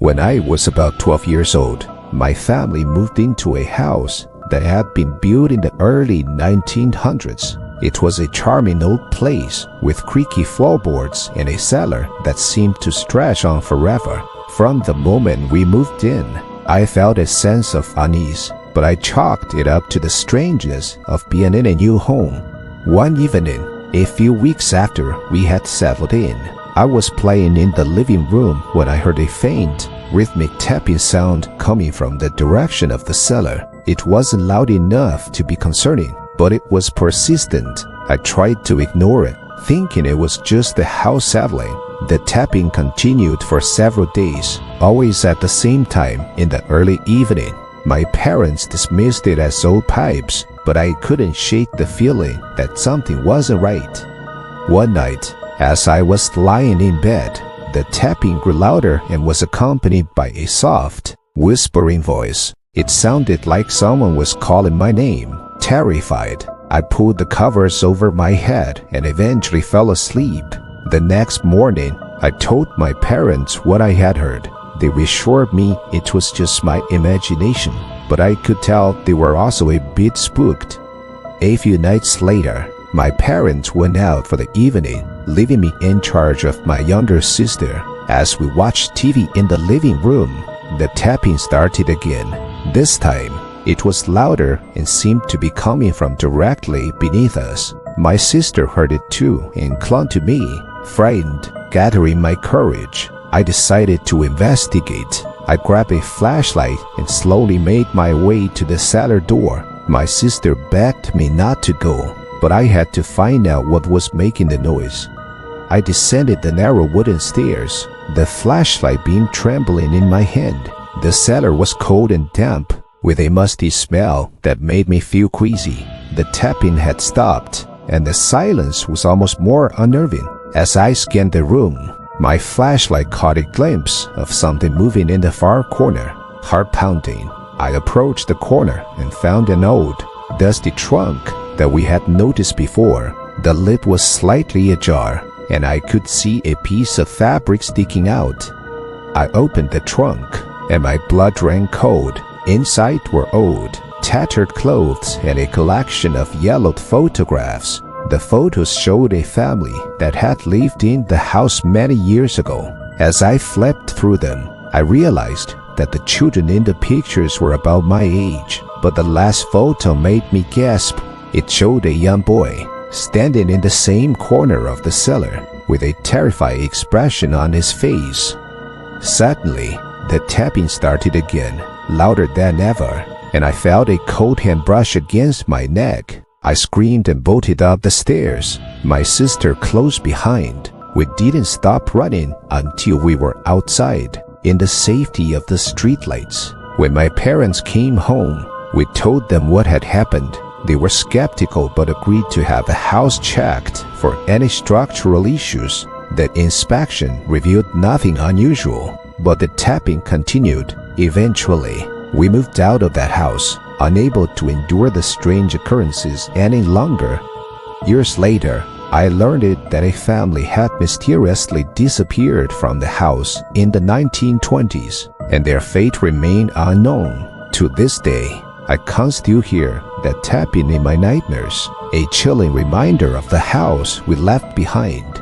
When I was about 12 years old, my family moved into a house that had been built in the early 1900s. It was a charming old place with creaky floorboards and a cellar that seemed to stretch on forever. From the moment we moved in, I felt a sense of unease, but I chalked it up to the strangeness of being in a new home. One evening, a few weeks after we had settled in, I was playing in the living room when I heard a faint, rhythmic tapping sound coming from the direction of the cellar. It wasn't loud enough to be concerning, but it was persistent. I tried to ignore it, thinking it was just the house settling. The tapping continued for several days, always at the same time in the early evening. My parents dismissed it as old pipes, but I couldn't shake the feeling that something wasn't right. One night, as I was lying in bed, the tapping grew louder and was accompanied by a soft, whispering voice. It sounded like someone was calling my name. Terrified, I pulled the covers over my head and eventually fell asleep. The next morning, I told my parents what I had heard. They reassured me it was just my imagination, but I could tell they were also a bit spooked. A few nights later, my parents went out for the evening, leaving me in charge of my younger sister. As we watched TV in the living room, the tapping started again. This time, it was louder and seemed to be coming from directly beneath us. My sister heard it too and clung to me, frightened. Gathering my courage, I decided to investigate. I grabbed a flashlight and slowly made my way to the cellar door. My sister begged me not to go, but I had to find out what was making the noise. I descended the narrow wooden stairs, the flashlight beam trembling in my hand. The cellar was cold and damp, with a musty smell that made me feel queasy. The tapping had stopped, and the silence was almost more unnerving. As I scanned the room, my flashlight caught a glimpse of something moving in the far corner. Heart pounding, I approached the corner and found an old, dusty trunk that we had noticed before. The lid was slightly ajar, and I could see a piece of fabric sticking out. I opened the trunk, and my blood ran cold. Inside were old, tattered clothes and a collection of yellowed photographs. The photos showed a family that had lived in the house many years ago. As I flipped through them, I realized that the children in the pictures were about my age. But the last photo made me gasp. It showed a young boy standing in the same corner of the cellar with a terrified expression on his face. Suddenly, the tapping started again, louder than ever, and I felt a cold hand brush against my neck. I screamed and bolted up the stairs, my sister close behind. We didn't stop running until we were outside, in the safety of the streetlights. When my parents came home, we told them what had happened. They were skeptical but agreed to have the house checked for any structural issues. The inspection revealed nothing unusual, but the tapping continued. Eventually, we moved out of that house, unable to endure the strange occurrences any longer. Years later, I learned that a family had mysteriously disappeared from the house in the 1920s, and their fate remained unknown. To this day, I can still hear that tapping in my nightmares, a chilling reminder of the house we left behind.